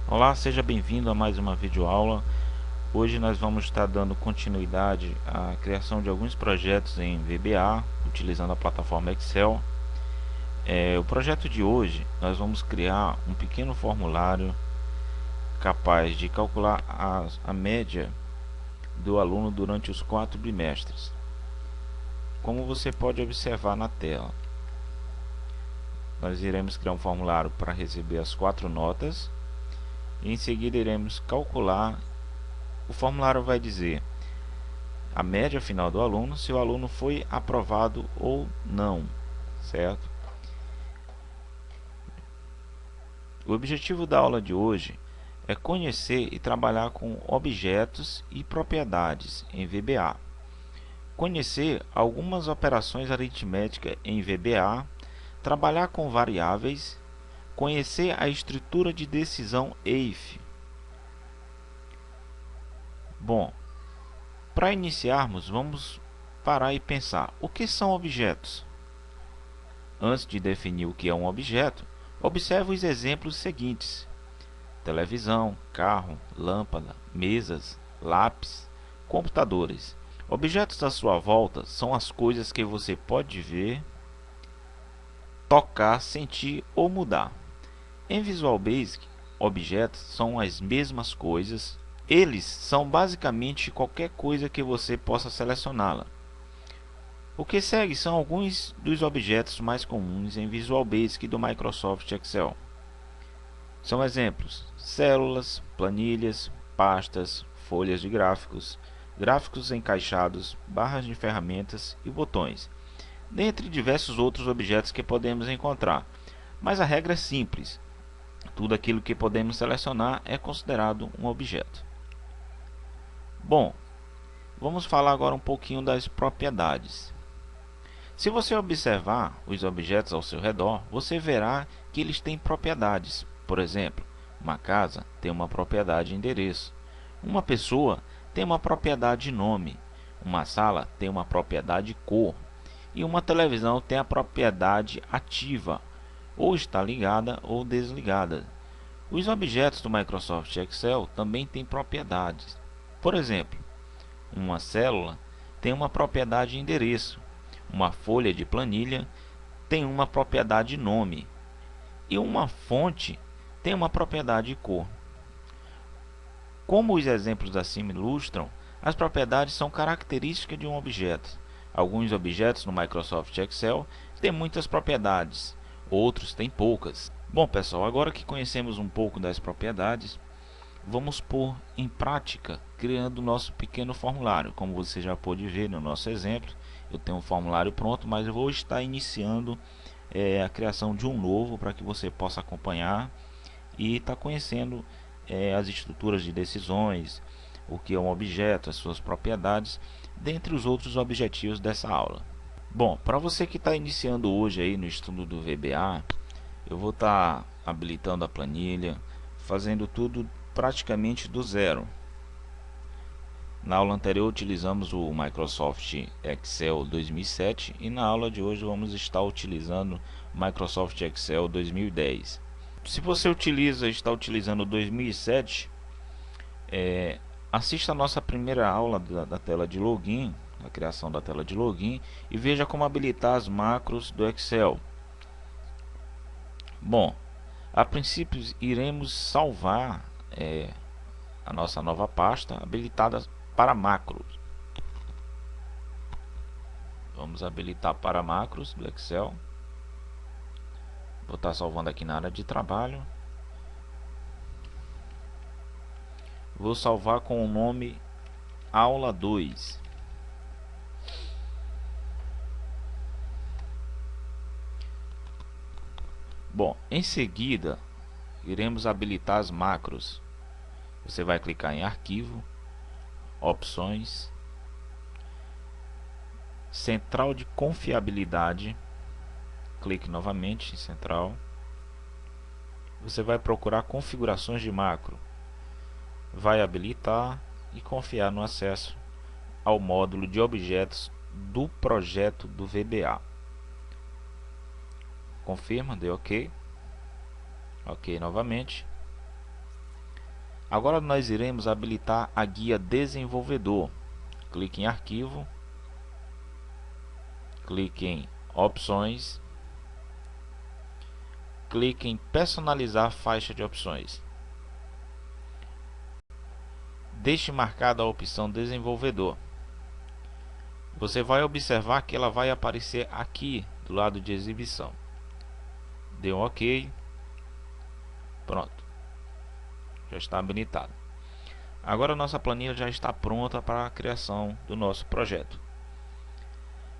Olá, seja bem-vindo a mais uma videoaula. Hoje nós vamos estar dando continuidade à criação de alguns projetos em VBA, utilizando a plataforma Excel. O projeto de hoje, nós vamos criar um pequeno formulário capaz de calcular a média do aluno durante os 4 bimestres. Como você pode observar na tela, nós iremos criar um formulário para receber as 4 notas e em seguida iremos calcular. O formulário vai dizer a média final do aluno, se o aluno foi aprovado ou não, certo? O objetivo da aula de hoje é conhecer e trabalhar com objetos e propriedades em VBA. Conhecer algumas operações aritméticas em VBA, trabalhar com variáveis, conhecer a estrutura de decisão if. Bom, para iniciarmos, vamos parar e pensar: o que são objetos? Antes de definir o que é um objeto, observe os exemplos seguintes: televisão, carro, lâmpada, mesas, lápis, computadores. Objetos à sua volta são as coisas que você pode ver, tocar, sentir ou mudar. Em Visual Basic, objetos são as mesmas coisas. Eles são basicamente qualquer coisa que você possa selecioná-la. O que segue são alguns dos objetos mais comuns em Visual Basic do Microsoft Excel. São exemplos: células, planilhas, pastas, folhas de gráficos, gráficos encaixados, barras de ferramentas e botões, dentre diversos outros objetos que podemos encontrar. Mas a regra é simples: tudo aquilo que podemos selecionar é considerado um objeto. Bom, vamos falar agora um pouquinho das propriedades. Se você observar os objetos ao seu redor, você verá que eles têm propriedades. Por exemplo, uma casa tem uma propriedade endereço, uma pessoa tem uma propriedade nome, uma sala tem uma propriedade cor e uma televisão tem a propriedade ativa, ou está ligada ou desligada. Os objetos do Microsoft Excel também têm propriedades. Por exemplo, uma célula tem uma propriedade endereço, uma folha de planilha tem uma propriedade nome e uma fonte tem uma propriedade cor. Como os exemplos acima ilustram, as propriedades são características de um objeto. Alguns objetos no Microsoft Excel têm muitas propriedades, outros têm poucas. Bom, pessoal, agora que conhecemos um pouco das propriedades, vamos pôr em prática criando o nosso pequeno formulário. Como você já pôde ver no nosso exemplo, eu tenho um formulário pronto, mas eu vou estar iniciando a criação de um novo para que você possa acompanhar e estar conhecendo as estruturas de decisões, o que é um objeto, as suas propriedades, dentre os outros objetivos dessa aula. Bom, para você que está iniciando hoje aí no estudo do VBA, eu vou estar habilitando a planilha, fazendo tudo praticamente do zero. Na aula anterior utilizamos o Microsoft Excel 2007 e na aula de hoje vamos estar utilizando o Microsoft Excel 2010. Se você está utilizando 2007, assista a nossa primeira aula da tela de login, a criação da tela de login, e veja como habilitar as macros do Excel. Bom, a princípio iremos salvar a nossa nova pasta habilitada para macros. Vamos habilitar para macros do Excel. Vou estar salvando aqui na área de trabalho. Vou salvar com o nome aula 2. Bom, em seguida iremos habilitar as macros. Você vai clicar em arquivo, opções, central de confiabilidade, clique novamente em central. Você vai procurar configurações de macro, vai habilitar e confiar no acesso ao módulo de objetos do projeto do VBA. Confirma, dê OK. OK novamente. Agora nós iremos habilitar a guia desenvolvedor. Clique em arquivo, clique em opções, clique em personalizar faixa de opções. Deixe marcada a opção desenvolvedor. Você vai observar que ela vai aparecer aqui do lado de exibição. Dê um OK. Pronto. Já está habilitado. Agora nossa planilha já está pronta para a criação do nosso projeto.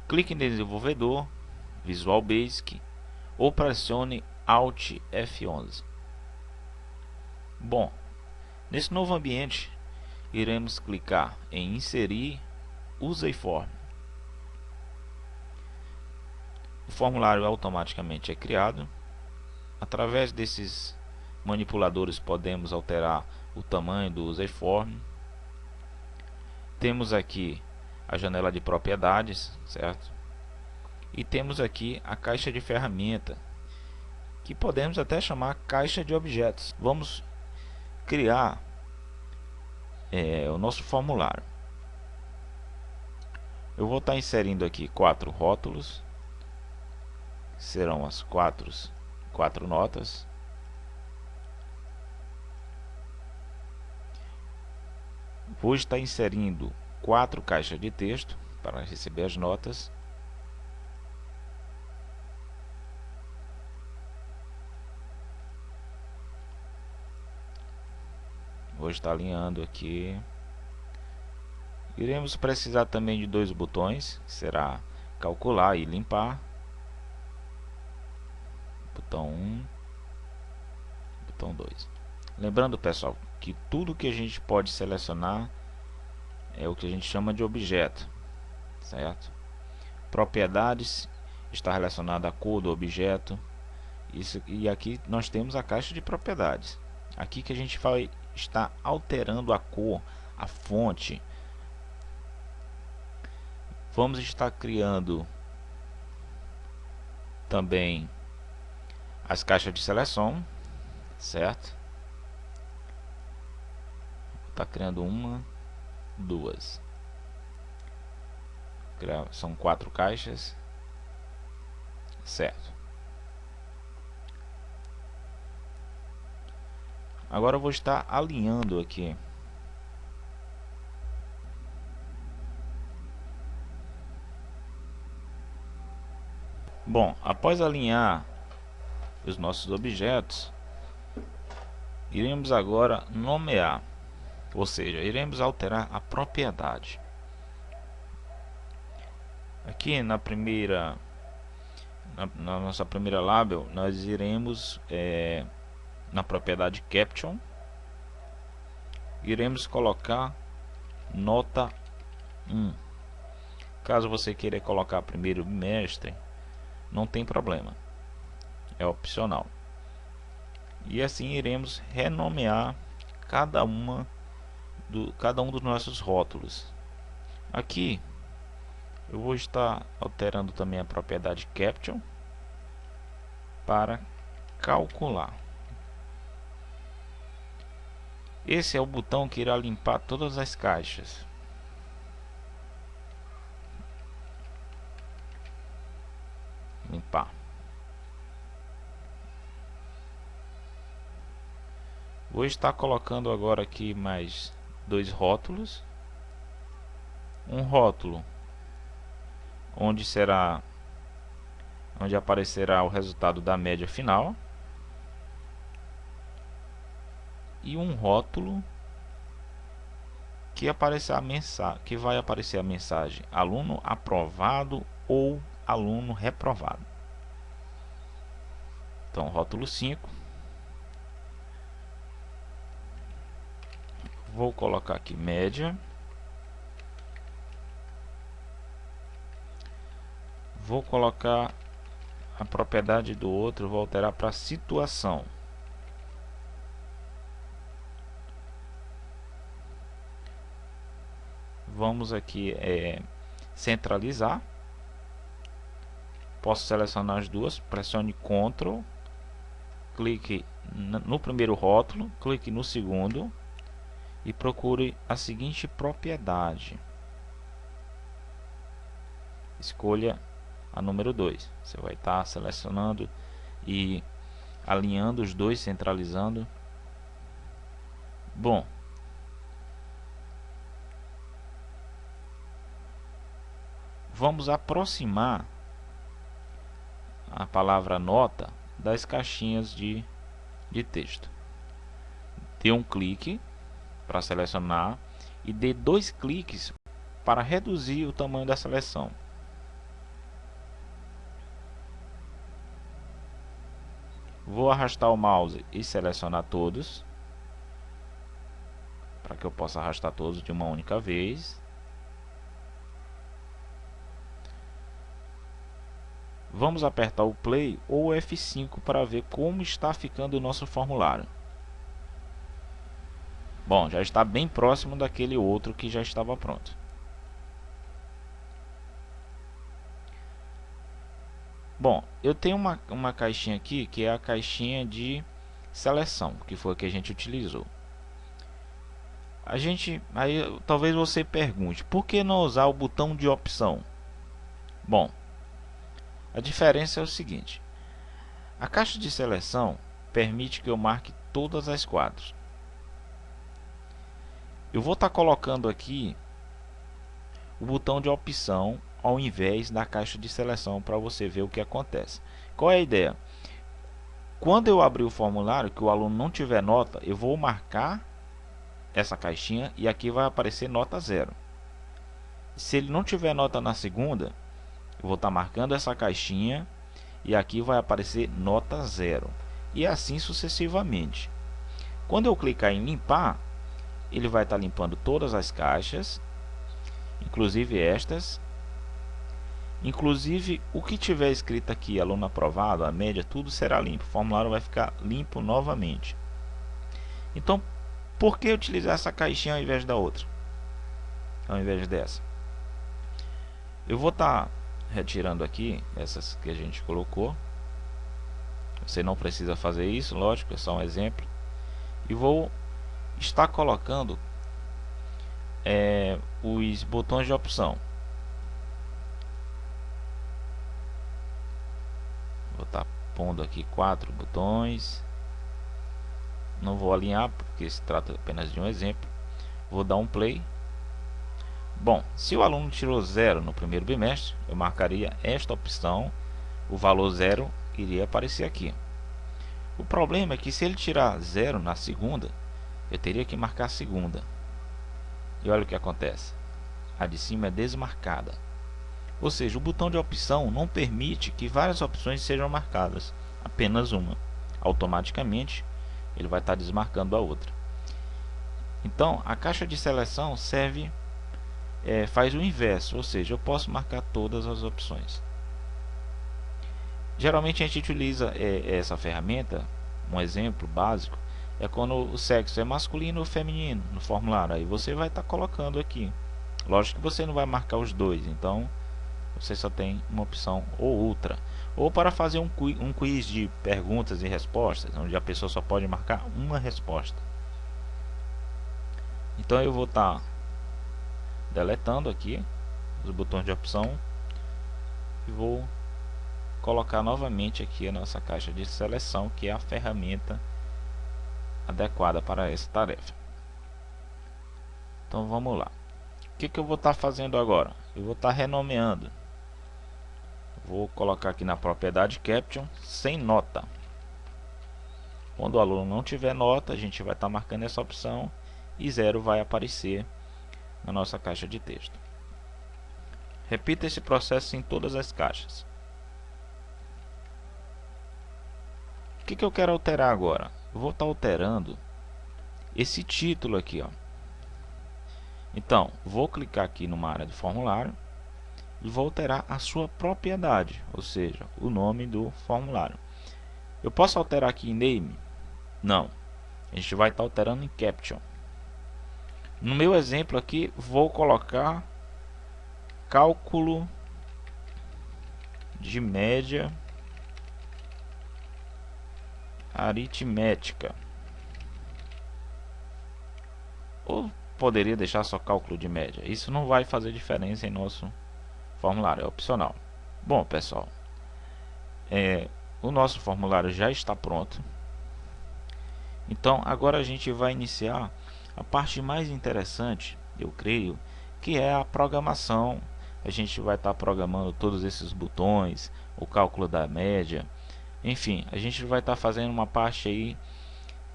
Clique em desenvolvedor, Visual Basic, ou pressione Alt F11. Bom, nesse novo ambiente iremos clicar em inserir Useiform. O formulário automaticamente é criado. Através desses manipuladores podemos alterar o tamanho do Useiform. Temos aqui a janela de propriedades, certo? E temos aqui a caixa de ferramenta, que podemos até chamar caixa de objetos. Vamos criar o nosso formulário. Eu vou estar inserindo aqui 4 rótulos, serão as quatro notas. Vou estar inserindo 4 caixas de texto para receber as notas. Vou estar alinhando aqui. Iremos precisar também de 2 botões, que será calcular e limpar. Botão 1, botão 2. Lembrando, pessoal, que tudo que a gente pode selecionar é o que a gente chama de objeto, certo? Propriedades está relacionada à cor do objeto. Isso, e aqui nós temos a caixa de propriedades. Aqui que a gente vai estar alterando a cor, a fonte. Vamos estar criando também as caixas de seleção, certo? Está criando 1, 2. São 4 caixas, certo? Agora eu vou estar alinhando aqui. Bom, após alinhar os nossos objetos, iremos agora nomear, ou seja, iremos alterar a propriedade. Aqui na nossa primeira label, nós iremos na propriedade Caption, iremos colocar nota 1. Caso você queira colocar primeiro bimestre, não tem problema, é opcional. E assim iremos renomear cada um dos nossos rótulos. Aqui eu vou estar alterando também a propriedade Caption para calcular. Esse é o botão que irá limpar todas as caixas. Limpar. Vou estar colocando agora aqui mais 2 rótulos. Um rótulo onde aparecerá o resultado da média final, e um rótulo que vai aparecer a mensagem aluno aprovado ou aluno reprovado. Então, rótulo 5. Vou colocar aqui média. Vou colocar a propriedade do outro, vou alterar para situação. Vamos aqui centralizar. Posso selecionar as duas, pressione Ctrl, clique no primeiro rótulo, clique no segundo, e procure a seguinte propriedade. Escolha a número 2. Você vai estar selecionando e alinhando os dois, centralizando. Bom, vamos aproximar a palavra nota das caixinhas de texto. Dê um clique para selecionar e dê 2 cliques para reduzir o tamanho da seleção. Vou arrastar o mouse e selecionar todos, para que eu possa arrastar todos de uma única vez. Vamos apertar o play ou o F5 para ver como está ficando o nosso formulário. Bom, já está bem próximo daquele outro que já estava pronto. Bom, eu tenho uma caixinha aqui que é a caixinha de seleção, que foi a que a gente utilizou. Aí talvez você pergunte, por que não usar o botão de opção? Bom, a diferença é o seguinte: a caixa de seleção permite que eu marque todas as quadros. Eu vou estar colocando aqui o botão de opção ao invés da caixa de seleção para você ver o que acontece. Qual é a ideia? Quando eu abrir o formulário que o aluno não tiver nota, eu vou marcar essa caixinha e aqui vai aparecer nota 0. Se ele não tiver nota na segunda, eu vou estar marcando essa caixinha e aqui vai aparecer nota 0. E assim sucessivamente. Quando eu clicar em limpar, ele vai estar limpando todas as caixas, inclusive estas. Inclusive o que tiver escrito aqui, aluno aprovado, a média, tudo será limpo. O formulário vai ficar limpo novamente. Então, por que utilizar essa caixinha ao invés da outra? Ao invés dessa? Eu vou estar retirando aqui essas que a gente colocou. Você não precisa fazer isso, lógico, é só um exemplo. E vou estar colocando os botões de opção. Vou estar pondo aqui 4 botões. Não vou alinhar porque se trata apenas de um exemplo. Vou dar um play. Bom, se o aluno tirou 0 no primeiro bimestre, eu marcaria esta opção. O valor 0 iria aparecer aqui. O problema é que se ele tirar 0 na segunda, eu teria que marcar a segunda. E olha o que acontece. A de cima é desmarcada. Ou seja, o botão de opção não permite que várias opções sejam marcadas, apenas uma. Automaticamente ele vai estar desmarcando a outra. Então a caixa de seleção serve, faz o inverso, ou seja, eu posso marcar todas as opções. Geralmente a gente utiliza essa ferramenta, um exemplo básico, é quando o sexo é masculino ou feminino no formulário. Aí você vai estar colocando aqui. Lógico que você não vai marcar os dois, então você só tem uma opção ou outra. Ou para fazer um quiz de perguntas e respostas, onde a pessoa só pode marcar uma resposta. Então eu vou estar deletando aqui os botões de opção e vou colocar novamente aqui a nossa caixa de seleção, que é a ferramenta adequada para essa tarefa. Então vamos lá. O que eu vou estar fazendo agora? Eu vou estar renomeando. Vou colocar aqui na propriedade Caption sem nota. Quando o aluno não tiver nota, a gente vai estar marcando essa opção e 0 vai aparecer na nossa caixa de texto. Repita esse processo em todas as caixas. O que eu quero alterar agora? Eu vou estar alterando esse título aqui, ó. Então, vou clicar aqui numa área do formulário e vou alterar a sua propriedade, ou seja, o nome do formulário. Eu posso alterar aqui em name? Não. A gente vai estar alterando em caption. No meu exemplo aqui, vou colocar cálculo de média aritmética. ou poderia deixar só cálculo de média. Isso não vai fazer diferença em nosso formulário, é opcional. Bom, pessoal, o nosso formulário já está pronto. Então agora a gente vai iniciar a parte mais interessante, eu creio, que é a programação. A gente vai estar programando todos esses botões, o cálculo da média, enfim, a gente vai estar fazendo uma parte aí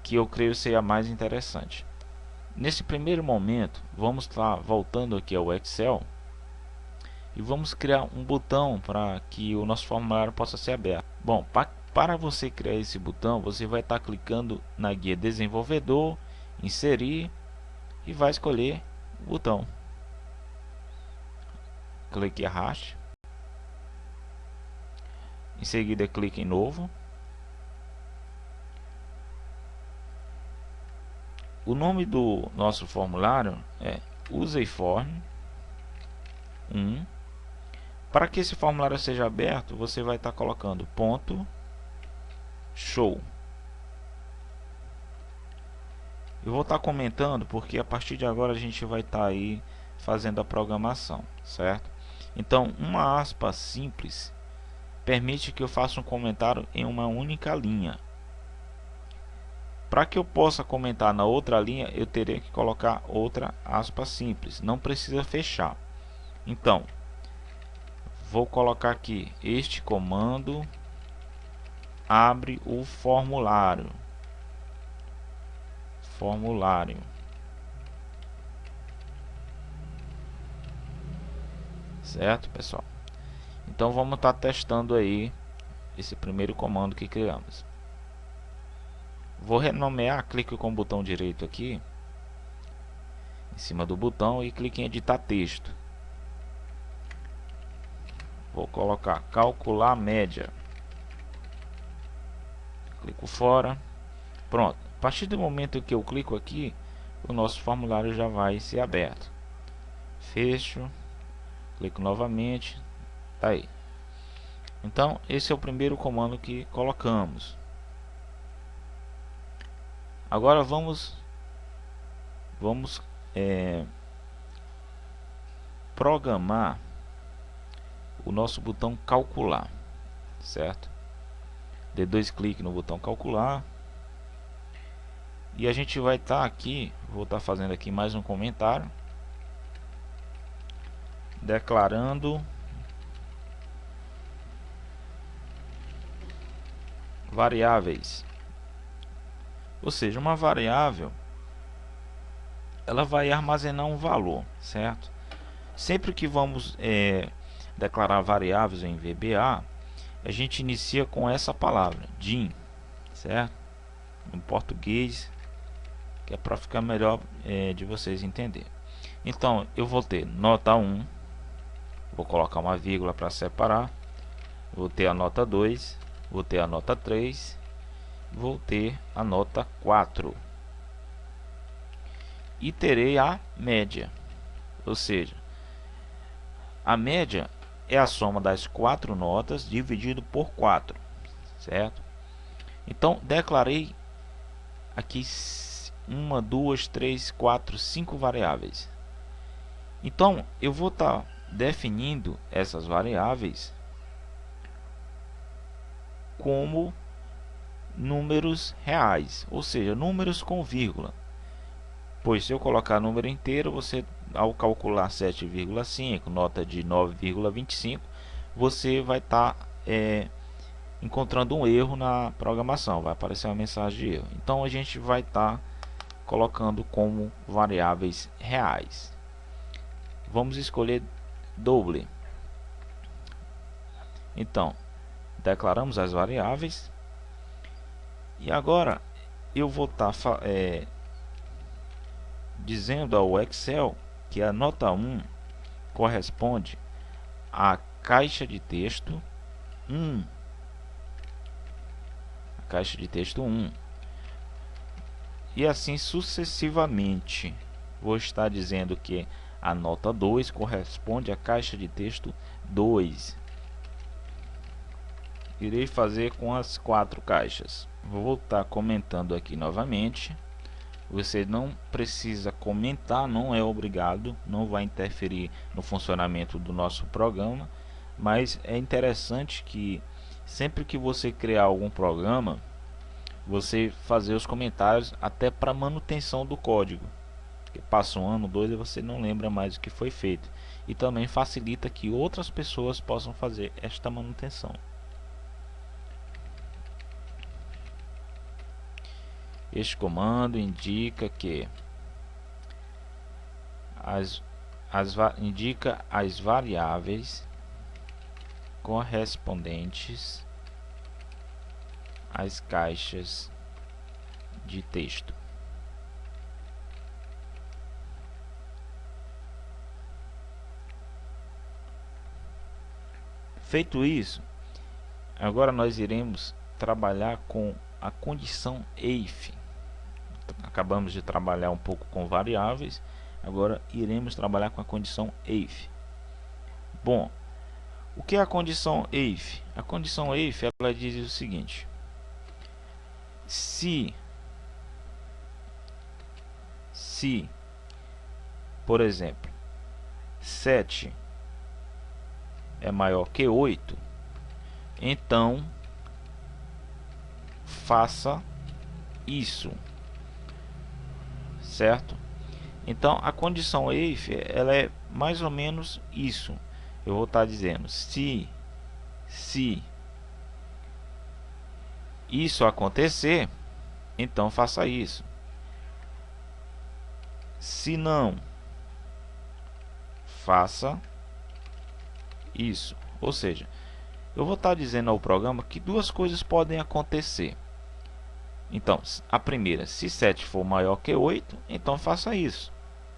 que eu creio ser a mais interessante. Nesse primeiro momento, vamos estar voltando aqui ao Excel e vamos criar um botão para que o nosso formulário possa ser aberto. Bom, para você criar esse botão, você vai estar clicando na guia desenvolvedor, inserir e vai escolher o botão. Clique em arraste. Em seguida clique em novo. O nome do nosso formulário é Useiform 1. Para que esse formulário seja aberto, você vai estar colocando ponto show. Eu vou estar comentando porque a partir de agora a gente vai estar aí fazendo a programação, certo? Então, uma aspa simples permite que eu faça um comentário em uma única linha. Para que eu possa comentar na outra linha, eu teria que colocar outra aspa simples. Não precisa fechar. Então, vou colocar aqui: este comando abre o formulário. Certo, pessoal? Então vamos estar testando aí esse primeiro comando que criamos. Vou renomear, clique com o botão direito aqui em cima do botão e clique em editar texto. Vou colocar calcular média. Clico fora. Pronto. A partir do momento que eu clico aqui, o nosso formulário já vai ser aberto. Fecho. Clico novamente. Tá aí. Então esse é o primeiro comando que colocamos. Agora vamos programar o nosso botão calcular, certo? Dê dois cliques no botão calcular e a gente vai estar aqui, vou estar fazendo aqui mais um comentário declarando variáveis. Ou seja, uma variável ela vai armazenar um valor, certo? Sempre que vamos declarar variáveis em VBA, a gente inicia com essa palavra, din, certo? Em português, que é para ficar melhor de vocês entender. Então, eu vou ter nota 1, vou colocar uma vírgula para separar, vou ter a nota 2, vou ter a nota 3, vou ter a nota 4 e terei a média. Ou seja, a média é a soma das 4 notas dividido por 4, certo? Então declarei aqui 1, 2, 3, 4, 5 variáveis. Então eu vou estar definindo essas variáveis como números reais, ou seja, números com vírgula. Pois se eu colocar número inteiro, você ao calcular 7,5, nota de 9,25, você vai estar encontrando um erro na programação, vai aparecer uma mensagem de erro. Então a gente vai estar colocando como variáveis reais. Vamos escolher doble. Então declaramos as variáveis e agora eu vou estar dizendo ao Excel que a nota 1 corresponde à caixa de texto 1. A caixa de texto 1. E assim sucessivamente. Vou estar dizendo que a nota 2 corresponde à caixa de texto 2. Irei fazer com as 4 caixas. Vou estar comentando aqui novamente. Você não precisa comentar, não é obrigado, não vai interferir no funcionamento do nosso programa, mas é interessante que sempre que você criar algum programa, você fazer os comentários até para manutenção do código. Porque passa um ano, dois e você não lembra mais o que foi feito. E também facilita que outras pessoas possam fazer esta manutenção. Este comando indica que indica as variáveis correspondentes às caixas de texto. Feito isso, agora nós iremos trabalhar com a condição if. Acabamos de trabalhar um pouco com variáveis, agora iremos trabalhar com a condição if. Bom, o que é a condição if? A condição if, ela diz o seguinte: se por exemplo 7 é maior que 8, então faça isso, certo? Então a condição if, ela é mais ou menos isso. Eu vou estar dizendo se isso acontecer, então faça isso. Se não, faça isso. Ou seja, eu vou estar dizendo ao programa que duas coisas podem acontecer. Então, a primeira, se 7 for maior que 8, então faça isso.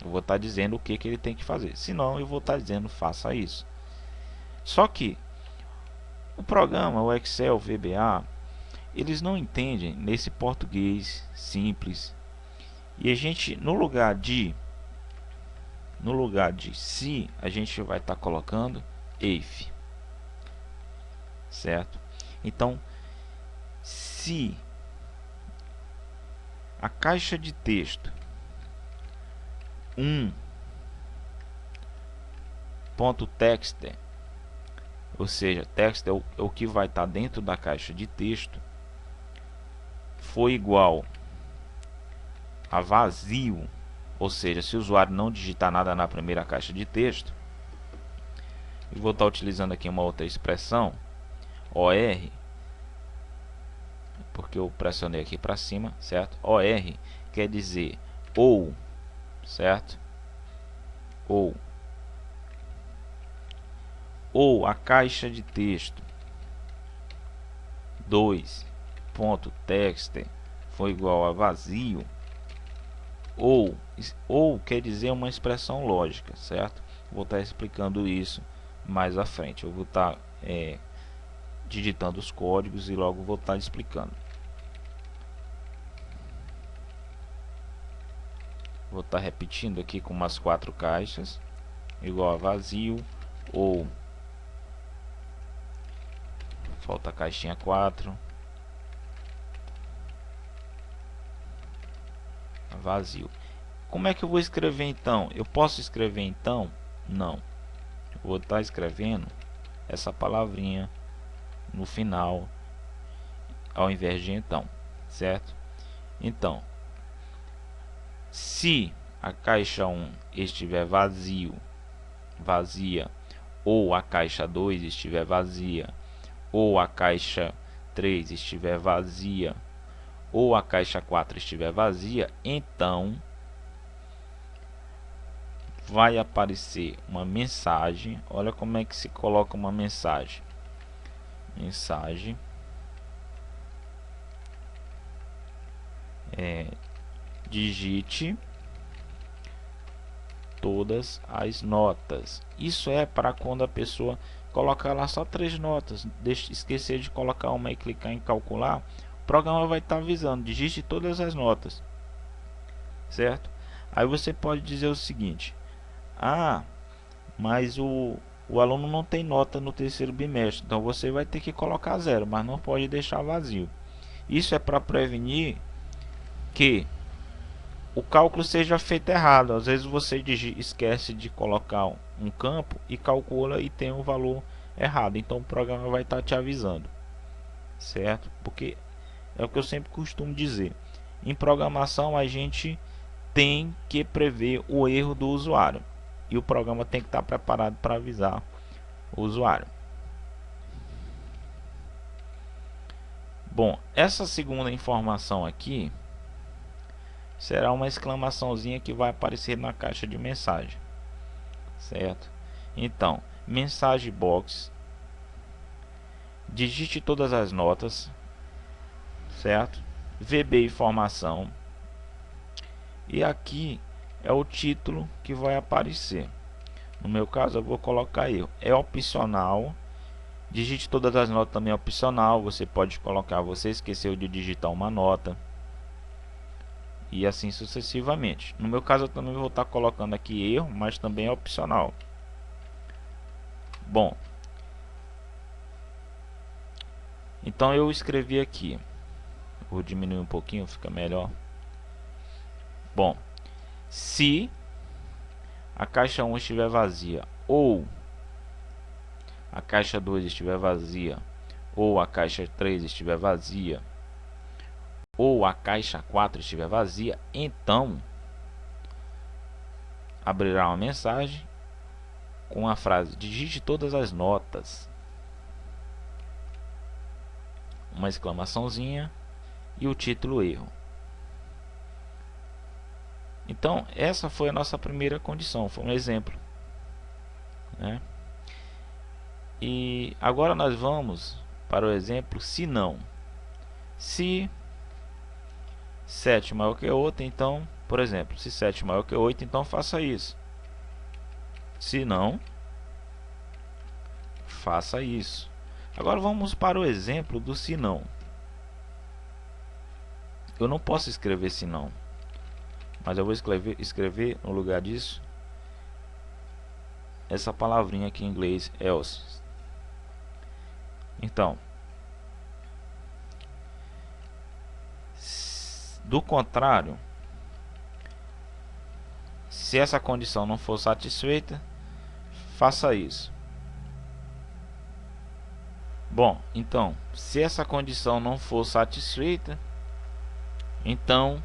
Eu vou estar dizendo o que ele tem que fazer. Se não, eu vou estar dizendo faça isso. Só que o programa, o Excel, o VBA, eles não entendem nesse português simples. E a gente, no lugar de se, a gente vai estar colocando if, certo? Então, se a caixa de texto ponto text, ou seja, text é o que vai estar dentro da caixa de texto, foi igual a vazio, ou seja, se o usuário não digitar nada na primeira caixa de texto, eu vou estar utilizando aqui uma outra expressão, OR, porque eu pressionei aqui para cima, certo? OR quer dizer ou, certo? Ou a caixa de texto 2.text foi igual a vazio, ou quer dizer uma expressão lógica, certo? Vou estar explicando isso mais à frente. Eu vou estar digitando os códigos e logo vou estar explicando. Vou estar repetindo aqui com umas 4 caixas, igual a vazio, ou falta a caixinha 4, vazio. Como é que eu vou escrever então? Eu posso escrever então? Não. Eu vou estar escrevendo essa palavrinha no final ao invés de então, certo? Então, se a caixa 1 estiver vazia, ou a caixa 2 estiver vazia, ou a caixa 3 estiver vazia, ou a caixa 4 estiver vazia, então vai aparecer uma mensagem. Olha como é que se coloca uma mensagem. Digite todas as notas. Isso é para quando a pessoa colocar lá só 3 notas, esquecer de colocar uma e clicar em calcular, o programa vai estar avisando, digite todas as notas, certo? Aí você pode dizer o seguinte: mas o aluno não tem nota no terceiro bimestre, então você vai ter que colocar 0, mas não pode deixar vazio. Isso é para prevenir que o cálculo seja feito errado. Às vezes você esquece de colocar um campo e calcula e tem um valor errado, então o programa vai estar te avisando, certo? Porque é o que eu sempre costumo dizer, em programação a gente tem que prever o erro do usuário e o programa tem que estar preparado para avisar o usuário. Bom, essa segunda informação aqui será uma exclamaçãozinha que vai aparecer na caixa de mensagem, certo? Então, mensagem box, digite todas as notas, certo? VB informação, e aqui é o título que vai aparecer. No meu caso eu vou colocar erro, é opcional. Digite todas as notas também é opcional, você pode colocar você esqueceu de digitar uma nota e assim sucessivamente. No meu caso eu também vou estar colocando aqui erro, mas também é opcional. Bom, então eu escrevi aqui, vou diminuir um pouquinho, fica melhor. Bom, se a caixa 1 estiver vazia ou a caixa 2 estiver vazia, ou a caixa 3 estiver vazia, ou a caixa 4 estiver vazia, então abrirá uma mensagem com a frase digite todas as notas, uma exclamaçãozinha e o título erro. Então essa foi a nossa primeira condição, foi um exemplo, né? E agora nós vamos para o exemplo se não. Se 7 maior que 8, então, por exemplo, se 7 maior que 8, então faça isso. Se não, faça isso. Agora vamos para o exemplo do se não. Eu não posso escrever se não, mas eu vou escrever no lugar disso essa palavrinha aqui em inglês, else. Então, do contrário, se essa condição não for satisfeita, faça isso. Bom, então, se essa condição não for satisfeita, então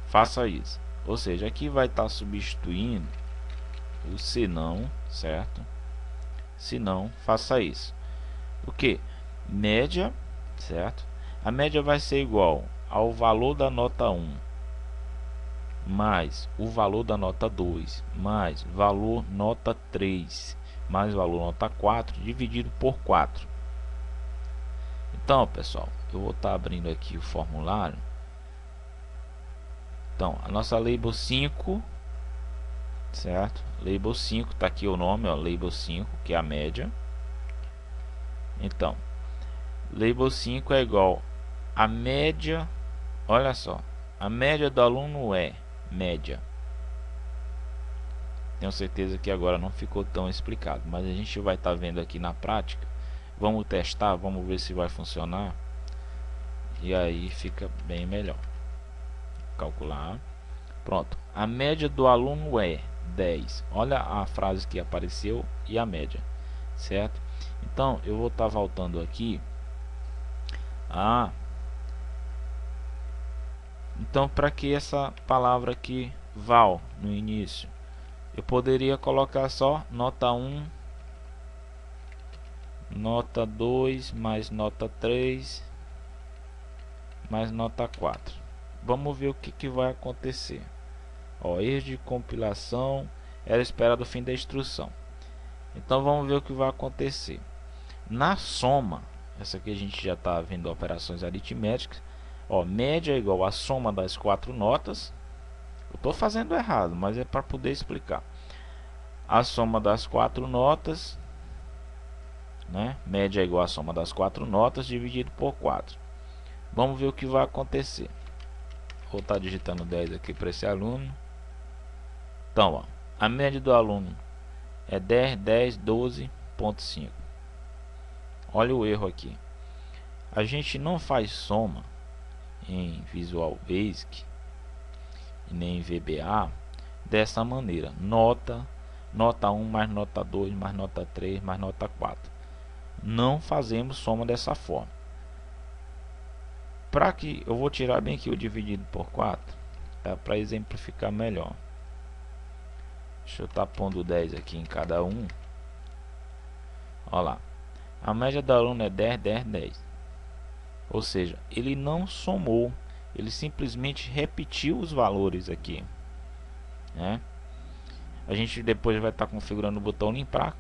faça isso. Ou seja, aqui vai estar substituindo o se não, certo? Se não, faça isso. O que? Média, certo? A média vai ser igual ao valor da nota 1 mais o valor da nota 2 mais valor nota 3 mais valor nota 4 dividido por 4. Então, pessoal, eu vou estar abrindo aqui o formulário. Então, a nossa label 5, certo? Label 5, tá aqui o nome, ó, label 5, que é a média. Então, label 5 é igual a média, olha só, a média do aluno é média. Tenho certeza que agora não ficou tão explicado, mas a gente vai estar vendo aqui na prática. Vamos testar, vamos ver se vai funcionar. E aí fica bem melhor. Calcular. Pronto. A média do aluno é 10. Olha a frase que apareceu e a média, certo? Então eu vou estar voltando aqui. Então para que essa palavra aqui val no início? Eu poderia colocar só nota 1, nota 2, mais nota 3, mais nota 4. Vamos ver o que vai acontecer. Ó, erro de compilação, era esperado o fim da instrução. Então vamos ver o que vai acontecer. Na soma, essa aqui a gente já está vendo operações aritméticas. Ó, média é igual à soma das 4 notas. Eu estou fazendo errado, mas é para poder explicar. A soma das 4 notas, né? Média é igual à soma das 4 notas dividido por 4. Vamos ver o que vai acontecer. Vou estar digitando 10 aqui para esse aluno. Então, ó, a média do aluno é 10, 10, 12,5. Olha o erro aqui. A gente não faz soma em Visual Basic e nem VBA dessa maneira: nota, nota 1 mais nota 2 mais nota 3 mais nota 4. Não fazemos soma dessa forma. Para que eu vou tirar bem aqui o dividido por 4, tá? Para exemplificar melhor. Deixa eu estar pondo 10 aqui em cada um. Olha lá, a média do aluno é 10, 10, 10. Ou seja, ele não somou, ele simplesmente repetiu os valores aqui, né? A gente depois vai estar configurando o botão limpar,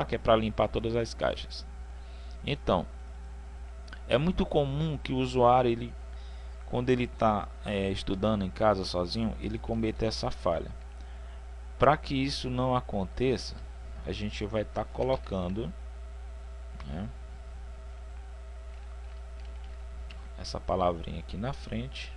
que é para limpar todas as caixas. Então, é muito comum que o usuário, quando ele está estudando em casa sozinho, ele cometa essa falha. Para que isso não aconteça, a gente vai estar colocando, né, essa palavrinha aqui na frente.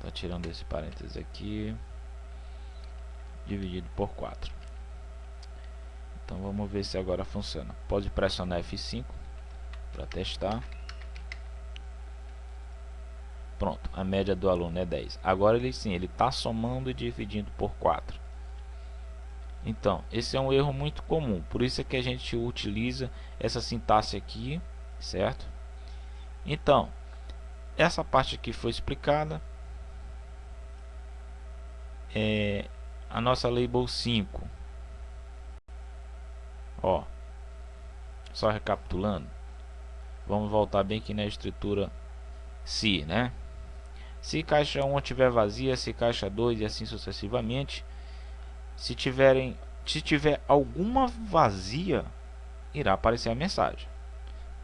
Tá tirando esse parênteses aqui, dividido por 4. Então vamos ver se agora funciona. Pode pressionar F5 para testar. Pronto, a média do aluno é 10. Agora ele sim, ele está somando e dividindo por 4. Então, esse é um erro muito comum. Por isso é que a gente utiliza essa sintaxe aqui, certo? Então, essa parte aqui foi explicada. A nossa label 5. Ó, só recapitulando. Vamos voltar bem aqui na estrutura se, né? Se caixa 1 estiver vazia, se caixa 2 e assim sucessivamente. Se tiver alguma vazia, irá aparecer a mensagem.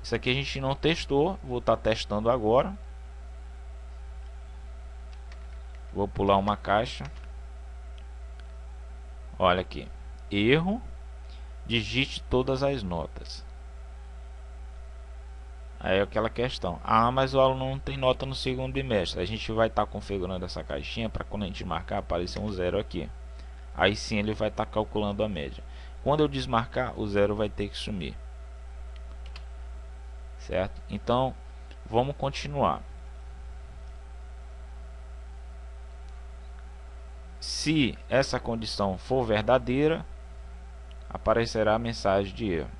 Isso aqui a gente não testou, vou estar testando agora. Vou pular uma caixa. Olha aqui, erro, digite todas as notas. Aí é aquela questão: ah, mas o aluno não tem nota no segundo bimestre. A gente vai estar configurando essa caixinha para quando a gente marcar aparecer um 0 aqui. Aí sim ele vai estar calculando a média. Quando eu desmarcar, o 0 vai ter que sumir, certo? Então vamos continuar. Se essa condição for verdadeira, aparecerá a mensagem de erro.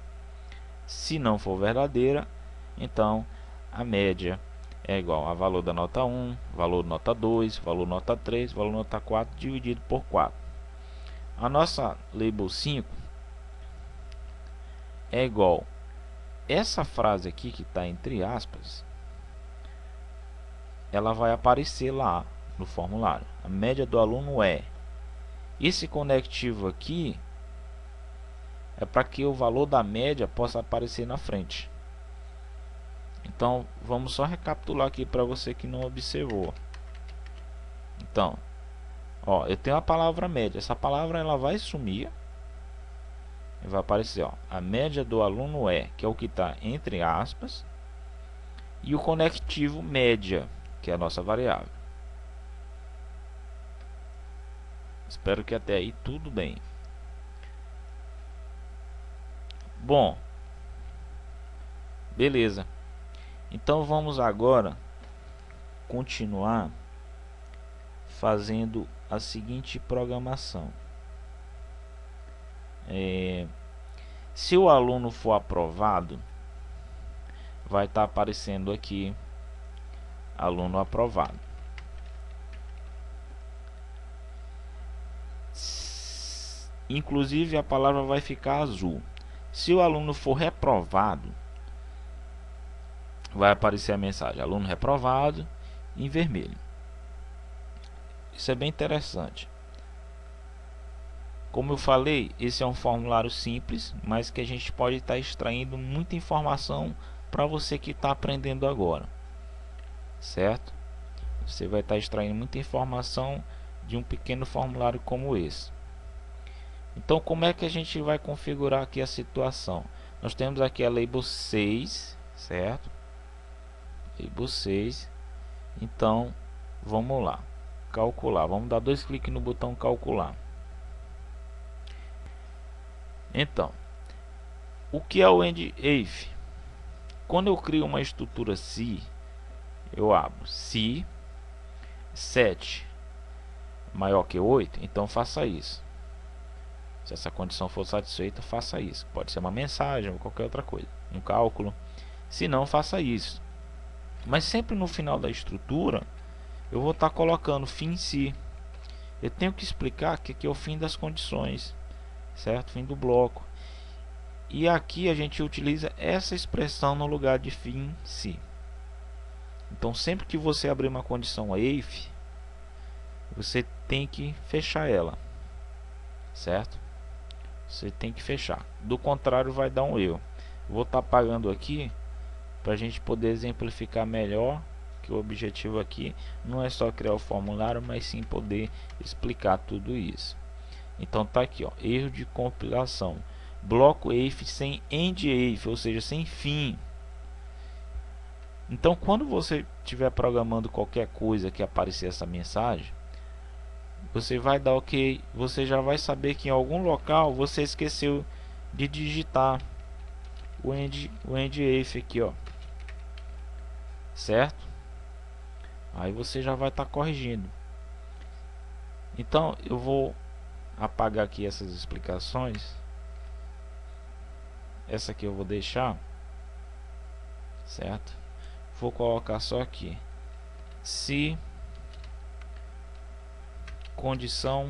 Se não for verdadeira, então a média é igual a valor da nota 1, valor da nota 2, valor nota 3, valor nota 4 dividido por 4. A nossa label 5 é igual essa frase aqui que está entre aspas, ela vai aparecer lá no formulário. A média do aluno é. Esse conectivo aqui é para que o valor da média possa aparecer na frente. Então vamos só recapitular aqui para você que não observou. Então, ó, eu tenho a palavra média. Essa palavra ela vai sumir e vai aparecer, ó, a média do aluno é, que é o que está entre aspas, e o conectivo média, que é a nossa variável. Espero que até aí tudo bem. Bom, beleza. Então vamos agora continuar fazendo a seguinte programação. Se o aluno for aprovado, vai estar aparecendo aqui aluno aprovado. Inclusive a palavra vai ficar azul. Se o aluno for reprovado, vai aparecer a mensagem aluno reprovado em vermelho. Isso é bem interessante. Como eu falei, esse é um formulário simples, mas que a gente pode estar extraindo muita informação para você que está aprendendo agora, certo? Você vai estar extraindo muita informação de um pequeno formulário como esse. Então, como é que a gente vai configurar aqui a situação? Nós temos aqui a label 6, certo? Label 6. Então, vamos lá. Calcular. Vamos dar 2 cliques no botão calcular. Então, O que é o end if? Quando eu crio uma estrutura se, eu abro se 7 maior que 8, então faça isso. Se essa condição for satisfeita, faça isso. Pode ser uma mensagem ou qualquer outra coisa, um cálculo. Se não, faça isso. Mas sempre no final da estrutura eu vou estar colocando fim se. Eu tenho que explicar que aqui é o fim das condições, certo? Fim do bloco. E aqui a gente utiliza essa expressão no lugar de fim se. Então sempre que você abrir uma condição if, você tem que fechar ela, certo? Você tem que fechar, do contrário vai dar um erro. Vou estar apagando aqui para a gente poder exemplificar melhor, que o objetivo aqui não é só criar o formulário, mas sim poder explicar tudo isso. Então tá aqui, ó, erro de compilação, bloco if sem end if, ou seja, sem fim. Então quando você estiver programando qualquer coisa que aparecer essa mensagem, você vai dar ok, você já vai saber que em algum local você esqueceu de digitar o end if aqui, ó, certo? Aí você já vai estar corrigindo. Então eu vou apagar aqui essas explicações. Essa aqui eu vou deixar, certo? Vou colocar só aqui se condição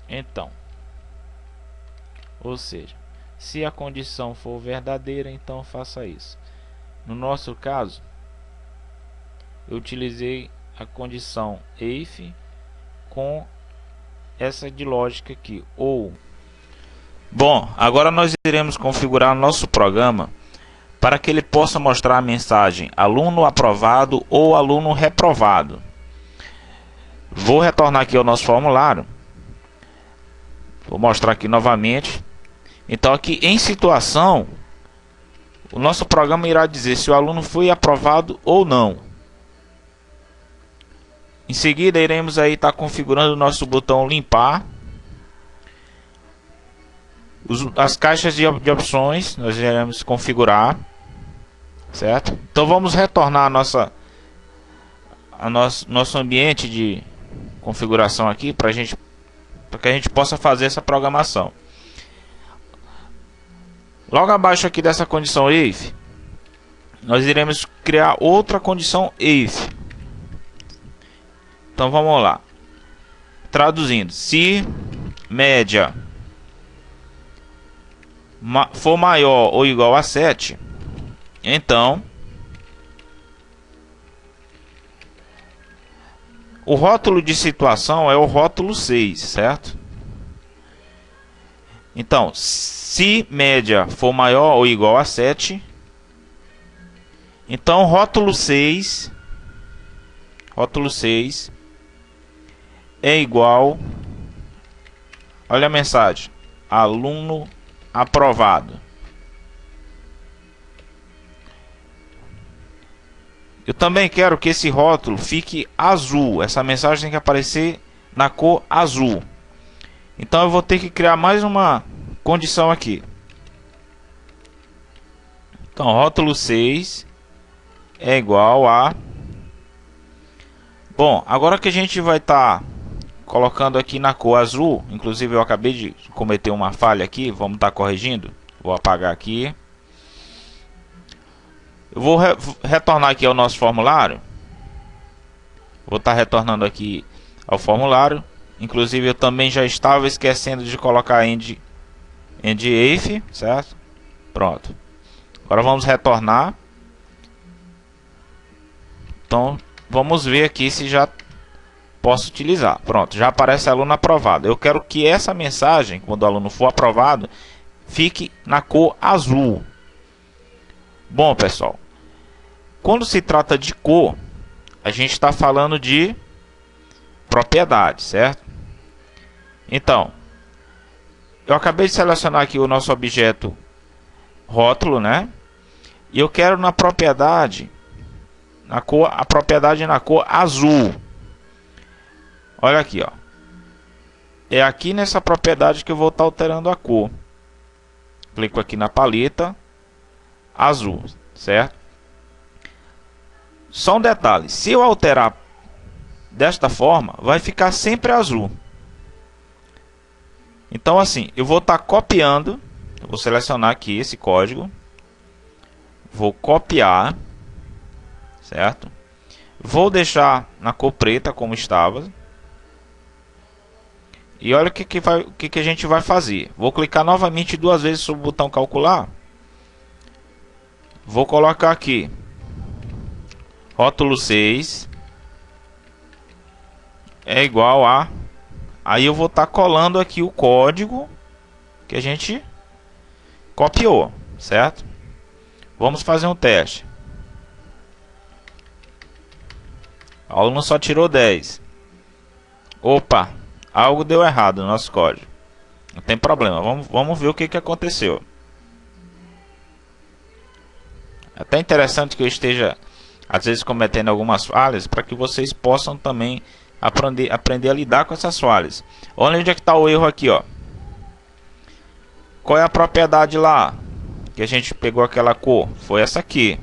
então, ou seja, se a condição for verdadeira, então faça isso. No nosso caso, eu utilizei a condição if com essa de lógica aqui, ou. Bom, agora nós iremos configurar nosso programa para que ele possa mostrar a mensagem aluno aprovado ou aluno reprovado. Vou retornar aqui ao nosso formulário. Vou mostrar aqui novamente. Então aqui em situação, o nosso programa irá dizer se o aluno foi aprovado ou não. Em seguida iremos aí estar configurando o nosso botão limpar. As caixas de opções nós iremos configurar, certo? Então vamos retornar a nosso ambiente de configuração aqui para que a gente possa fazer essa programação. Logo abaixo aqui dessa condição if, nós iremos criar outra condição if. Então vamos lá, traduzindo: se média for maior ou igual a 7, então o rótulo de situação é o rótulo 6, certo? Então, se média for maior ou igual a 7, então rótulo 6 é igual, olha a mensagem, aluno aprovado. Eu também quero que esse rótulo fique azul. Essa mensagem tem que aparecer na cor azul. Então eu vou ter que criar mais uma condição aqui. Então rótulo 6 é igual a... Bom, agora que a gente vai estar colocando aqui na cor azul, inclusive eu acabei de cometer uma falha aqui, vamos estar corrigindo. Vou apagar aqui. Eu vou retornar aqui ao nosso formulário. Vou estar retornando aqui ao formulário. Inclusive eu também já estava esquecendo de colocar end if, certo? Pronto. Agora vamos retornar. Então vamos ver aqui se já posso utilizar. Pronto, já aparece aluno aprovado. Eu quero que essa mensagem, quando o aluno for aprovado, fique na cor azul. Bom, pessoal, quando se trata de cor, a gente está falando de propriedade, certo? Então, eu acabei de selecionar aqui o nosso objeto rótulo, né? E eu quero na propriedade, a propriedade na cor azul. Olha aqui, ó. É aqui nessa propriedade que eu vou estar alterando a cor. Clico aqui na paleta azul, certo? Só um detalhe, se eu alterar desta forma, vai ficar sempre azul. Então assim, eu vou estar copiando, eu vou selecionar aqui esse código, vou copiar, certo? Vou deixar na cor preta como estava. E olha o que a gente vai fazer. Vou clicar novamente duas vezes sobre o botão calcular. Vou colocar aqui rótulo 6 é igual a... Aí eu vou estar colando aqui o código que a gente copiou, certo? Vamos fazer um teste. O aluno só tirou 10. Opa, algo deu errado no nosso código. Não tem problema, vamos ver o que aconteceu. É até interessante que eu esteja às vezes cometendo algumas falhas, para que vocês possam também aprender a lidar com essas falhas. Olha onde é que está o erro aqui, ó. Qual é a propriedade lá que a gente pegou aquela cor? Foi essa aqui.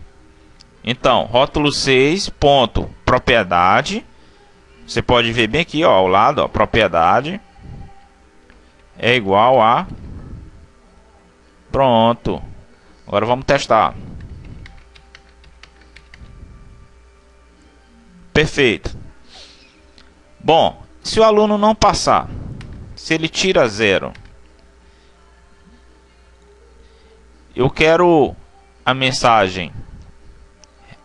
Então, rótulo 6 ponto propriedade. Você pode ver bem aqui, ó, ao lado, ó, propriedade é igual a... Pronto. Agora vamos testar. Perfeito. Bom, se o aluno não passar, se ele tira 0, eu quero a mensagem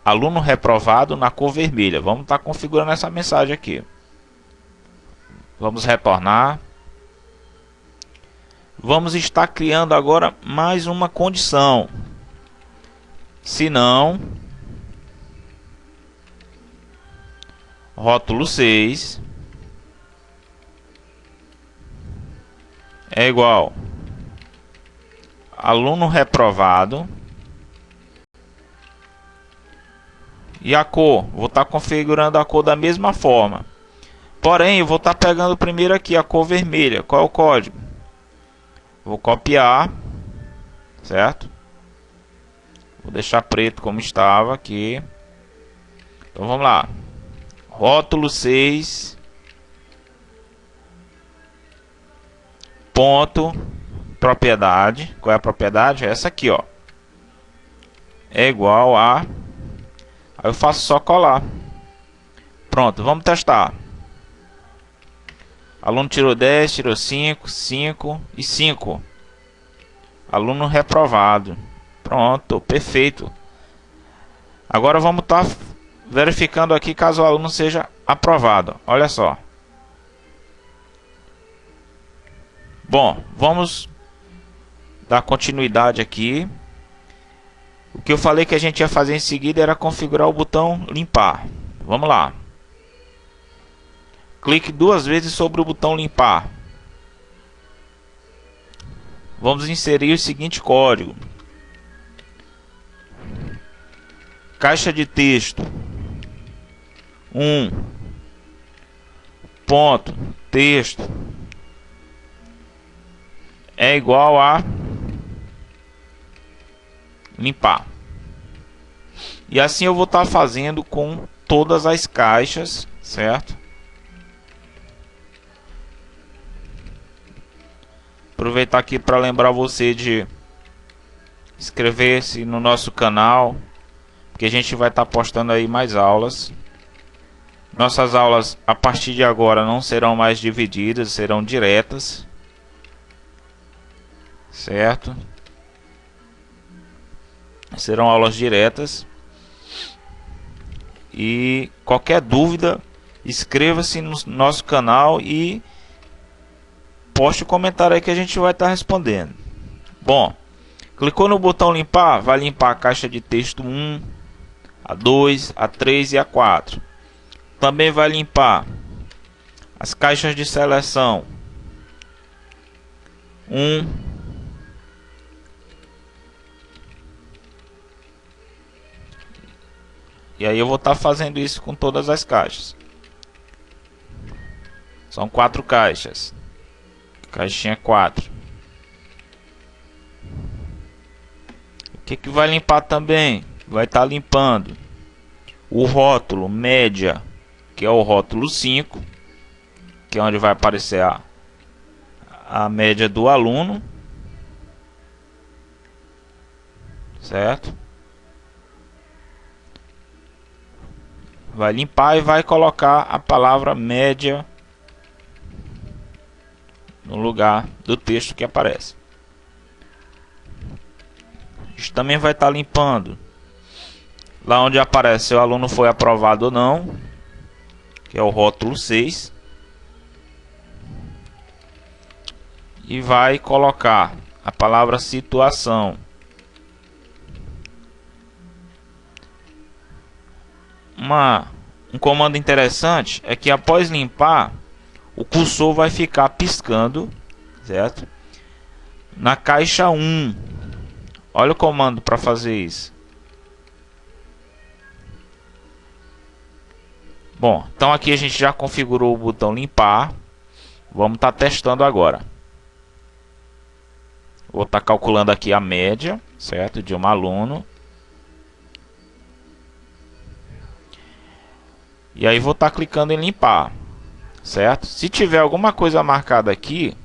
aluno reprovado na cor vermelha. Vamos estar configurando essa mensagem aqui. Vamos retornar. Vamos estar criando agora mais uma condição. Se não, rótulo 6 é igual aluno reprovado. E a cor, vou estar configurando a cor da mesma forma. Porém, eu vou estar pegando primeiro aqui a cor vermelha. Qual é o código? Vou copiar, certo? Vou deixar preto como estava aqui. Então vamos lá. Rótulo 6 ponto propriedade. Qual é a propriedade? É essa aqui, ó. É igual a... Aí eu faço só colar. Pronto, vamos testar. Aluno tirou 10, tirou 5, 5 e 5. Aluno reprovado. Pronto, perfeito. Agora vamos estar verificando aqui caso o aluno seja aprovado. Olha só. Bom, vamos dar continuidade aqui. O que eu falei que a gente ia fazer em seguida era configurar o botão limpar. Vamos lá. Clique duas vezes sobre o botão limpar. Vamos inserir o seguinte código. Caixa de texto 1 ponto texto é igual a limpar. E assim eu vou estar fazendo com todas as caixas, certo? Aproveitar aqui para lembrar você de inscrever-se no nosso canal, porque a gente vai estar postando aí mais aulas. Nossas aulas a partir de agora não serão mais divididas, serão diretas, certo? Serão aulas diretas. E qualquer dúvida, inscreva-se no nosso canal e poste o comentário aí que a gente vai estar respondendo. Bom, clicou no botão limpar, vai limpar a caixa de texto 1, a 2, a 3 e a 4. Também vai limpar as caixas de seleção 1, e aí eu vou estar fazendo isso com todas as caixas. São 4 caixas. Caixinha 4. que vai limpar também? Vai estar limpando o rótulo média, que é o rótulo 5, que é onde vai aparecer a média do aluno, certo? Vai limpar e vai colocar a palavra média no lugar do texto que aparece. A gente também vai estar limpando lá onde aparece se o aluno foi aprovado ou não, que é o rótulo 6. E vai colocar a palavra situação. Um comando interessante é que após limpar, o cursor vai ficar piscando, certo? Na caixa 1. Olha o comando para fazer isso. Bom, então aqui a gente já configurou o botão limpar. Vamos estar testando agora. Vou estar calculando aqui a média, certo? De um aluno. E aí vou estar clicando em limpar, certo? Se tiver alguma coisa marcada aqui,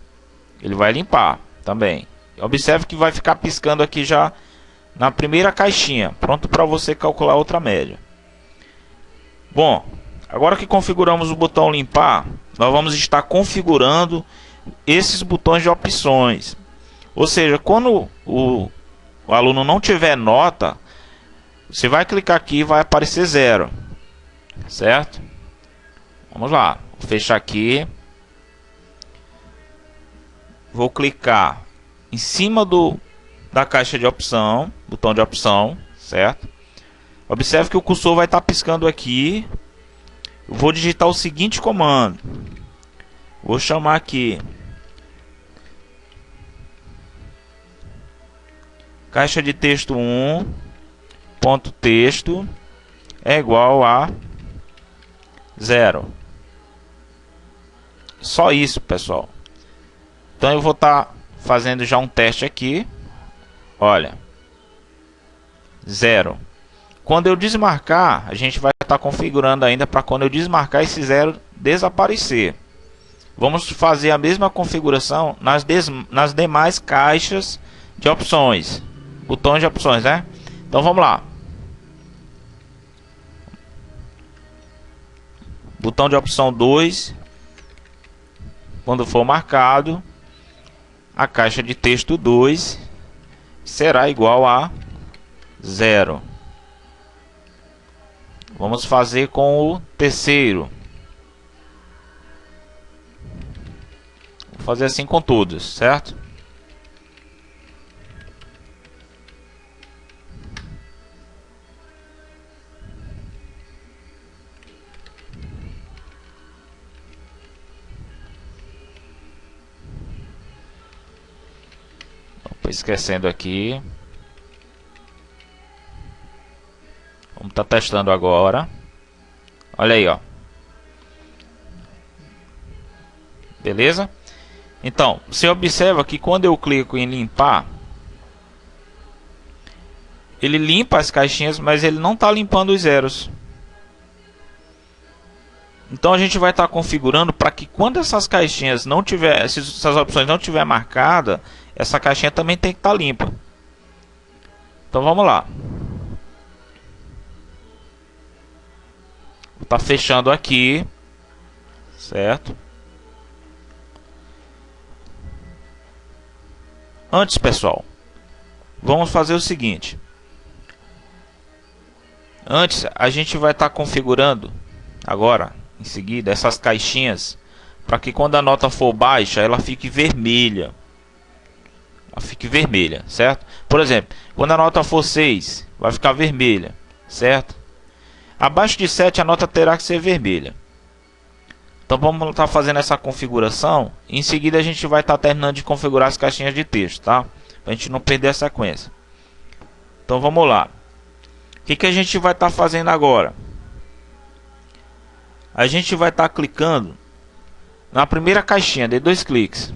ele vai limpar também. Observe que vai ficar piscando aqui já na primeira caixinha, pronto para você calcular outra média. Bom, agora que configuramos o botão limpar, nós vamos estar configurando esses botões de opções. Ou seja, quando o aluno não tiver nota, você vai clicar aqui e vai aparecer 0. Certo? Vamos lá. Vou fechar aqui. Vou clicar em cima da caixa de opção, botão de opção, certo? Observe que o cursor vai estar piscando aqui. Eu vou digitar o seguinte comando. Vou chamar aqui caixa de texto 1 ponto texto é igual a 0. Só isso, pessoal. Então eu vou estar fazendo já um teste aqui. Olha, 0. Quando eu desmarcar, a gente vai estar configurando ainda para quando eu desmarcar esse 0 desaparecer. Vamos fazer a mesma configuração nas demais caixas de opções, botões de opções, né? Então vamos lá. Botão de opção 2, quando for marcado, a caixa de texto 2 será igual a 0. Vamos fazer com o terceiro. Vou fazer assim com todos, certo? Esquecendo aqui. Vamos estar testando agora. Olha aí, ó. Beleza? Então, você observa que quando eu clico em limpar, ele limpa as caixinhas, mas ele não está limpando os zeros. Então a gente vai estar configurando para que quando essas caixinhas não tiver, essas opções não tiver marcada, essa caixinha também tem que estar limpa. Então vamos lá. Vou estar fechando aqui, certo? Antes, pessoal, vamos fazer o seguinte. Antes a gente vai estar configurando agora, em seguida, essas caixinhas para que quando a nota for baixa, ela fique vermelha. Certo? Por exemplo, quando a nota for 6, vai ficar vermelha, certo? Abaixo de 7 a nota terá que ser vermelha. Então vamos estar fazendo essa configuração. Em seguida a gente vai estar terminando de configurar as caixinhas de texto, tá? Para a gente não perder a sequência. Então vamos lá. O que a gente vai estar fazendo agora? A gente vai estar clicando na primeira caixinha, de 2 cliques.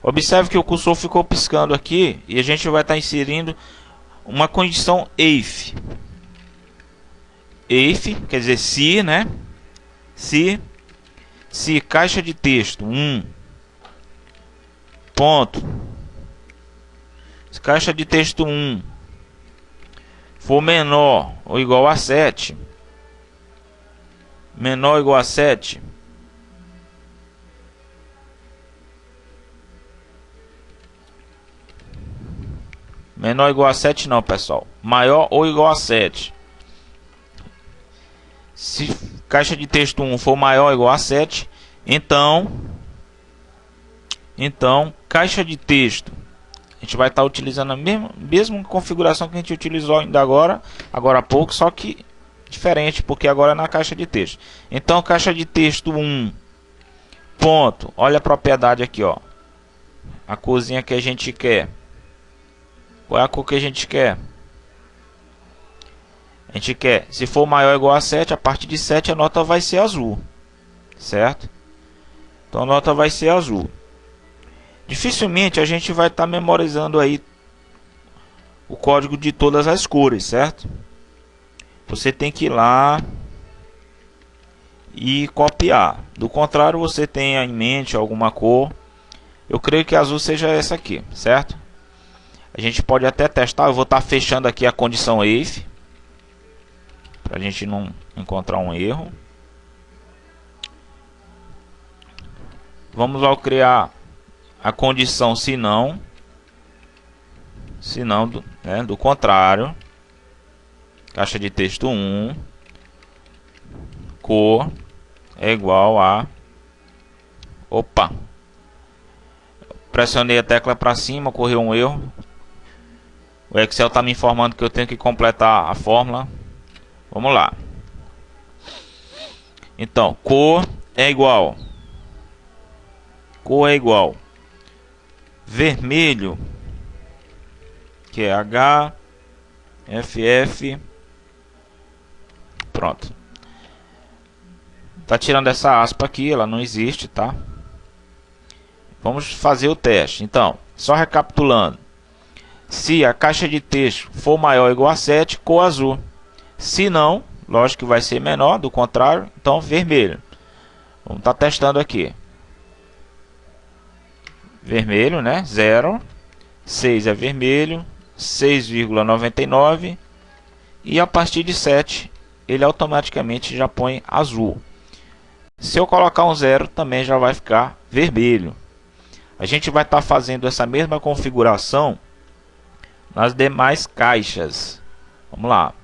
Observe que o cursor ficou piscando aqui e a gente vai estar inserindo uma condição if. If quer dizer se, né? Se caixa de texto 1 ponto, se caixa de texto 1 for menor ou igual a 7, menor ou igual a 7, menor ou igual a 7 não, pessoal, maior ou igual a 7. Se caixa de texto 1 for maior ou igual a 7, então caixa de texto, a gente vai estar utilizando a mesma configuração que a gente utilizou ainda agora há pouco, só que diferente, porque agora é na caixa de texto. Então caixa de texto 1 ponto, olha a propriedade aqui, ó, a corzinha que a gente quer. Qual é a cor que a gente quer? A gente quer, se for maior ou igual a 7, a partir de 7 a nota vai ser azul, certo? Então a nota vai ser azul. Dificilmente a gente vai estar memorizando aí o código de todas as cores, certo? Você tem que ir lá e copiar. Do contrário, você tenha em mente alguma cor. Eu creio que azul seja essa aqui, certo? A gente pode até testar. Eu vou estar fechando aqui a condição if, para a gente não encontrar um erro. Vamos ao criar a condição se não do contrário, caixa de texto 1 cor é igual a, opa, pressionei a tecla para cima, ocorreu um erro. O Excel está me informando que eu tenho que completar a fórmula. Vamos lá. Então cor é igual vermelho, que é HFF. Pronto. Tá tirando essa aspa aqui, ela não existe, tá? Vamos fazer o teste. Então, só recapitulando. Se a caixa de texto for maior ou igual a 7, cor azul. Se não, lógico que vai ser menor, do contrário, então vermelho. Vamos estar testando aqui. Vermelho, né? 0. 6 é vermelho. 6,99. E a partir de 7, ele automaticamente já põe azul. Se eu colocar um 0, também já vai ficar vermelho. A gente vai estar fazendo essa mesma configuração nas demais caixas. Vamos lá.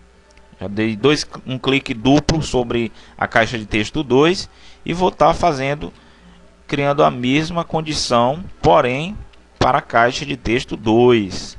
Já dei um clique duplo sobre a caixa de texto 2 e vou estar criando a mesma condição, porém para a caixa de texto 2.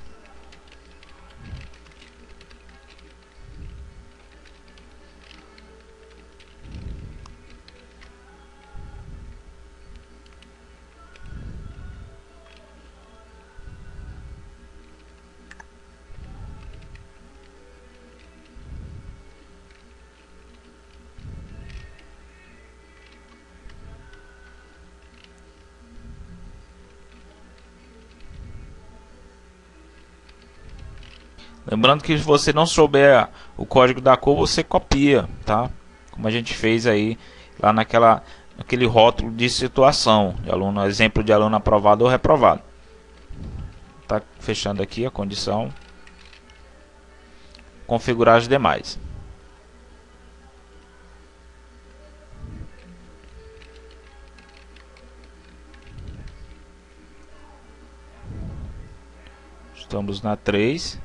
Lembrando que se você não souber o código da cor, você copia, tá? Como a gente fez aí lá naquele rótulo de situação, de aluno, exemplo de aluno aprovado ou reprovado. Tá fechando aqui a condição. Configurar as demais. Estamos na 3.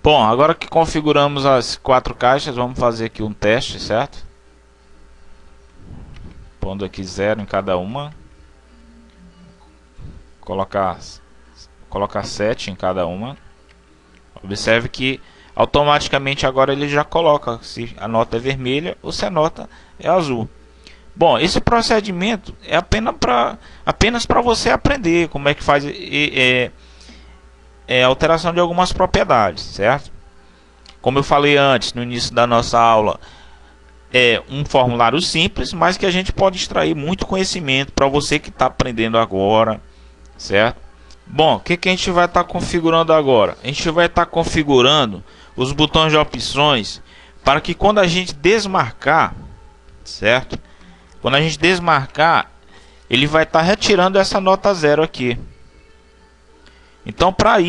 Bom, agora que configuramos as 4 caixas, vamos fazer aqui um teste, certo? Pondo aqui 0 em cada uma. Colocar 7 em cada uma. Observe que automaticamente agora ele já coloca se a nota é vermelha ou se a nota é azul. Bom, esse procedimento é apenas para você aprender como é que faz alteração de algumas propriedades, certo? Como eu falei antes, no início da nossa aula, é um formulário simples, mas que a gente pode extrair muito conhecimento para você que está aprendendo agora, certo? Bom, o que a gente vai estar configurando agora? A gente vai estar configurando os botões de opções para que quando a gente desmarcar, certo? Quando a gente desmarcar, ele vai estar retirando essa nota 0 aqui. Então, para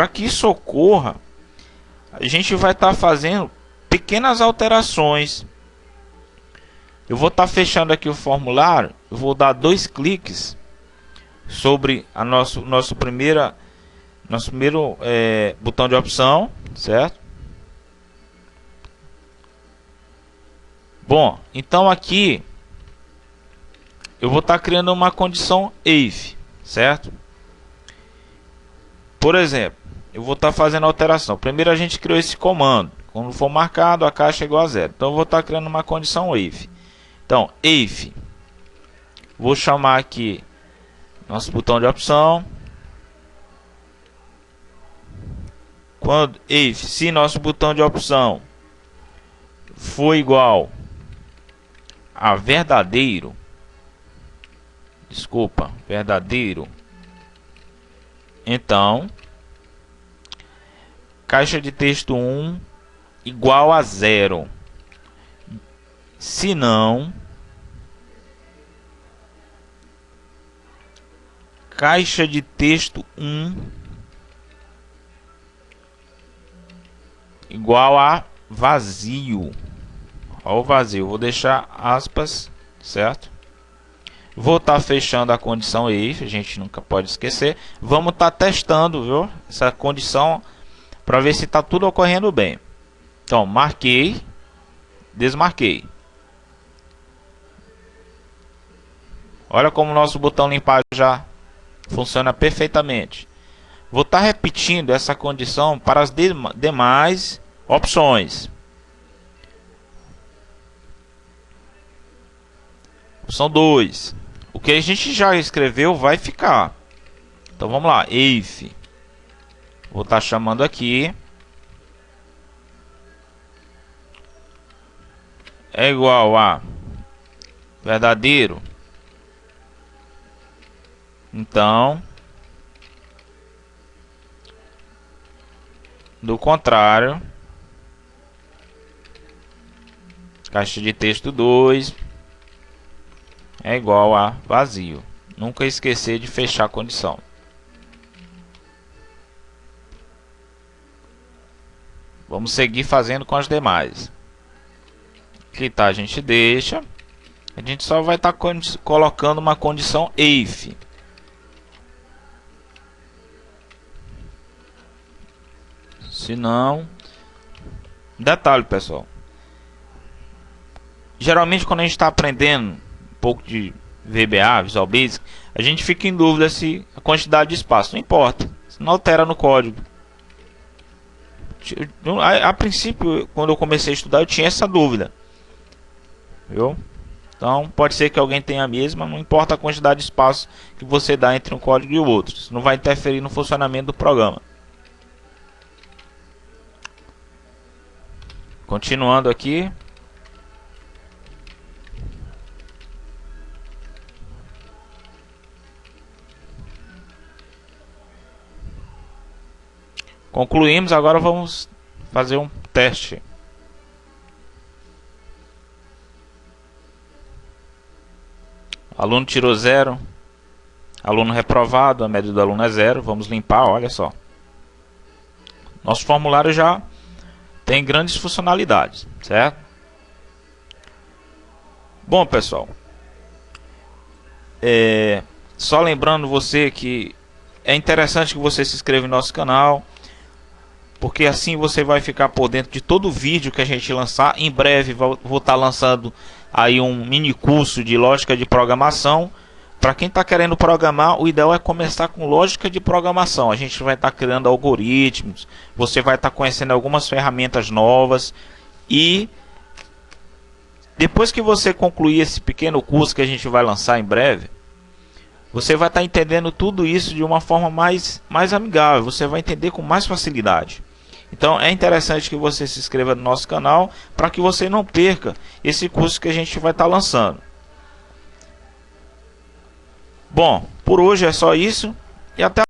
que isso ocorra, a gente vai estar fazendo pequenas alterações. Eu vou estar fechando aqui o formulário, eu vou dar 2 cliques sobre a nosso primeiro botão de opção, certo? Bom, então aqui eu vou estar criando uma condição if, certo? Por exemplo, eu vou estar fazendo alteração. Primeiro a gente criou esse comando. Quando for marcado, a caixa é igual a 0. Então eu vou estar criando uma condição if. Então, if. Vou chamar aqui nosso botão de opção. Se nosso botão de opção for igual a verdadeiro, então caixa de texto 1 igual a 0. Se não, caixa de texto 1 igual a vazio. Ó, o vazio, vou deixar aspas, certo? Vou estar fechando a condição if, a gente nunca pode esquecer. Vamos estar testando, viu, essa condição para ver se está tudo ocorrendo bem. Então, marquei, desmarquei. Olha como o nosso botão limpar já funciona perfeitamente. Vou estar repetindo essa condição para as demais opções. Opção 2. O que a gente já escreveu vai ficar. Então vamos lá. If. Vou estar chamando aqui. É igual a verdadeiro. Então, do contrário, caixa de texto 2 é igual a vazio. Nunca esquecer de fechar a condição. Vamos seguir fazendo com as demais. Clicar a gente deixa. A gente só vai estar colocando uma condição if. Se não, detalhe, pessoal. Geralmente quando a gente está aprendendo um pouco de VBA, Visual Basic, a gente fica em dúvida se a quantidade de espaço. Não importa, não altera no código. A princípio, quando eu comecei a estudar, eu tinha essa dúvida, viu? Então pode ser que alguém tenha a mesma, não importa a quantidade de espaço que você dá entre um código e o outro, isso não vai interferir no funcionamento do programa. Continuando aqui. Concluímos, agora vamos fazer um teste. Aluno tirou 0. Aluno reprovado, a média do aluno é 0. Vamos limpar, olha só. Nosso formulário já tem grandes funcionalidades, certo? Bom, pessoal, só lembrando você que é interessante que você se inscreva no nosso canal, porque assim você vai ficar por dentro de todo o vídeo que a gente lançar. Em breve vou estar lançando aí um mini curso de lógica de programação. Para quem está querendo programar, o ideal é começar com lógica de programação. A gente vai estar criando algoritmos, você vai estar conhecendo algumas ferramentas novas, e depois que você concluir esse pequeno curso que a gente vai lançar em breve, você vai estar entendendo tudo isso de uma forma mais amigável, você vai entender com mais facilidade. Então é interessante que você se inscreva no nosso canal para que você não perca esse curso que a gente vai estar lançando. Bom, por hoje é só isso e até